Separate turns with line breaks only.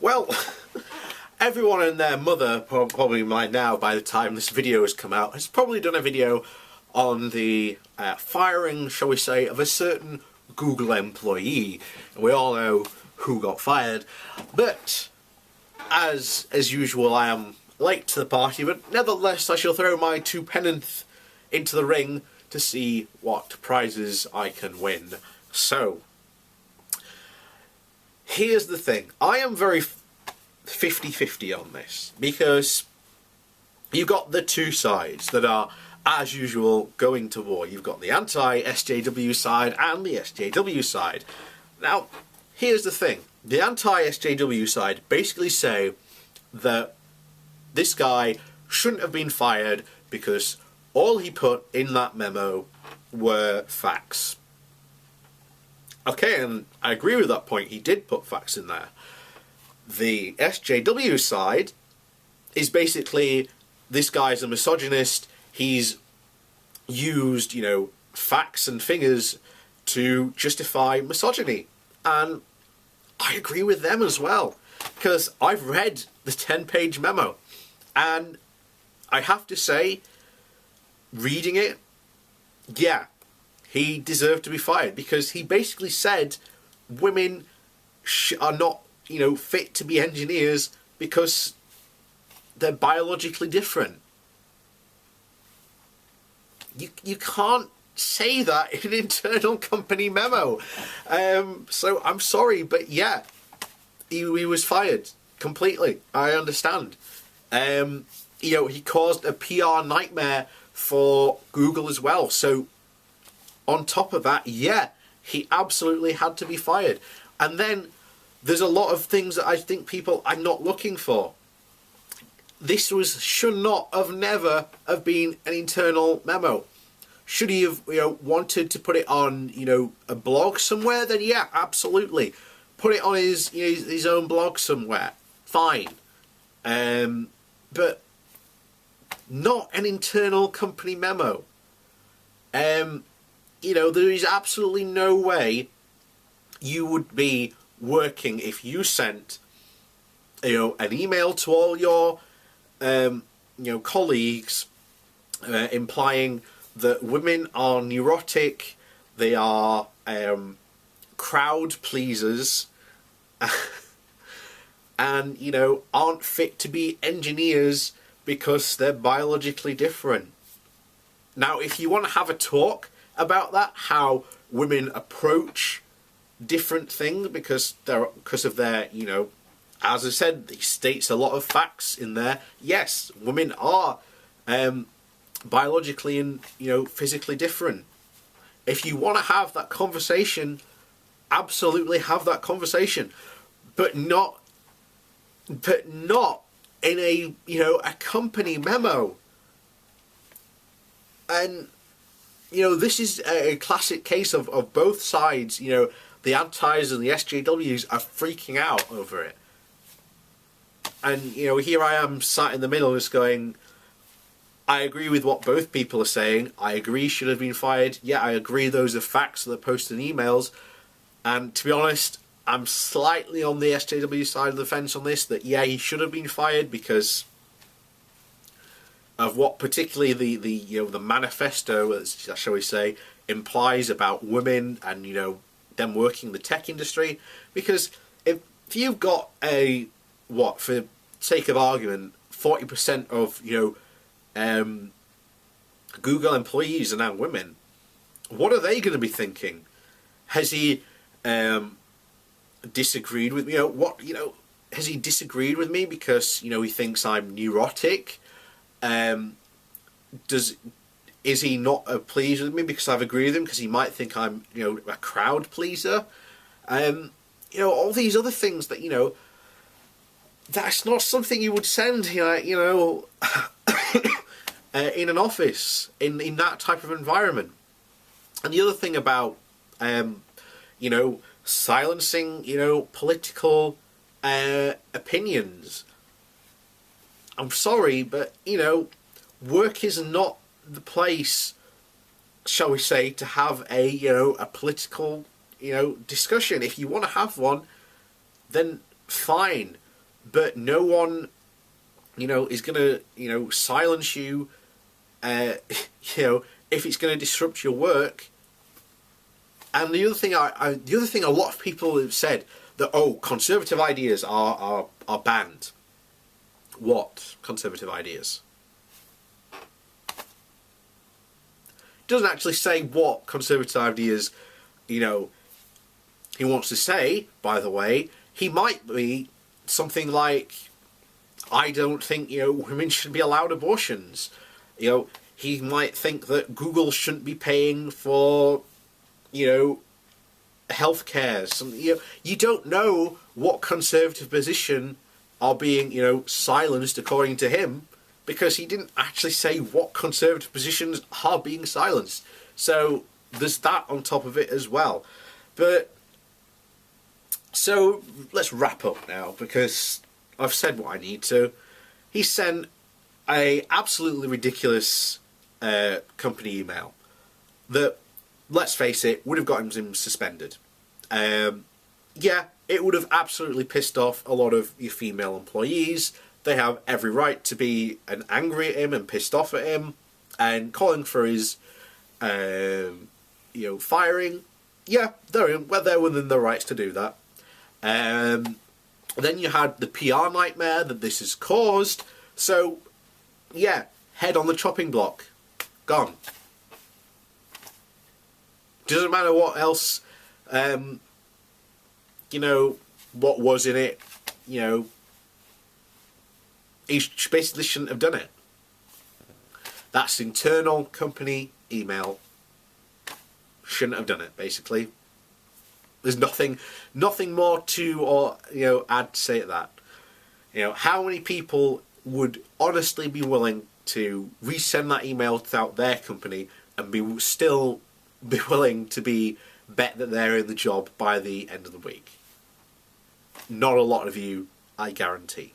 Well, everyone and their mother, probably by now, by the time this video has come out, has probably done a video on the firing, shall we say, of a certain Google employee. We all know who got fired, but as usual, I am late to the party, but nevertheless I shall throw my two penn'orth into the ring to see what prizes I can win. So, here's the thing. I am very 50-50 on this, because you've got the two sides that are, as usual, going to war. You've got the anti-SJW side and the SJW side. Now, here's the thing. The anti-SJW side basically say that this guy shouldn't have been fired because all he put in that memo were facts. Okay, and I agree with that point. He did put facts in there. The SJW side is basically, this guy's a misogynist. He's used, facts and figures to justify misogyny. And I agree with them as well, because I've read the 10-page memo, and I have to say, reading it, yeah, he deserved to be fired, because he basically said women are not, fit to be engineers because they're biologically different. You can't say that in an internal company memo. So I'm sorry, but yeah, he was fired completely. I understand. He caused a PR nightmare for Google as well. So on top of that, yeah, he absolutely had to be fired. And then there's a lot of things that I think people are not looking for. This should not have never have been an internal memo. Should he have wanted to put it on a blog somewhere? Then yeah, absolutely, put it on his own blog somewhere. Fine, but not an internal company memo. There is absolutely no way you would be working if you sent an email to all your colleagues implying that women are neurotic, they are crowd pleasers, and aren't fit to be engineers because they're biologically different. Now, if you want to have a talk about that, how women approach different things because of their, as I said, he states a lot of facts in there. Yes, women are biologically and physically different. If you want to have that conversation, absolutely have that conversation, but not in a a company memo. And this is a classic case of both sides. The antis and the SJWs are freaking out over it. And here I am sat in the middle just going, I agree with what both people are saying. I agree he should have been fired. Yeah, I agree those are facts that are posted in emails. And to be honest, I'm slightly on the SJW side of the fence on this, that yeah, he should have been fired because of what particularly the manifesto, shall we say, implies about women and them working the tech industry. Because if you've got for sake of argument, 40% of Google employees are now women, what are they going to be thinking? Has he disagreed with me? Has he disagreed with me because he thinks I'm neurotic? Is he not pleased with me because I've agreed with him because he might think I'm a crowd pleaser? All these other things that that's not something you would send in an office in that type of environment. And the other thing about silencing political opinions, I'm sorry, but work is not the place, shall we say, to have a political discussion. If you want to have one, then fine, but no one, is going to, silence you, if it's going to disrupt your work. And the other thing, a lot of people have said that, conservative ideas are banned. What conservative ideas? It doesn't actually say what conservative ideas, he wants to say, by the way. He might be something like, I don't think, women should be allowed abortions. He might think that Google shouldn't be paying for, healthcare. You don't know what conservative position are being, silenced according to him, because he didn't actually say what conservative positions are being silenced. So there's that on top of it as well. But so let's wrap up now, because I've said what I need to. He sent a absolutely ridiculous company email that, let's face it, would have gotten him suspended. Yeah, it would have absolutely pissed off a lot of your female employees. They have every right to be angry at him and pissed off at him and calling for his, firing. Yeah, they're within their rights to do that. Then you had the PR nightmare that this has caused. So, yeah, head on the chopping block. Gone. Doesn't matter what else, what was in it, he basically shouldn't have done it. That's internal company email. Shouldn't have done it, basically. There's nothing more to add to say to that. How many people would honestly be willing to resend that email without their company and still be willing to bet that they're in the job by the end of the week? Not a lot of you, I guarantee.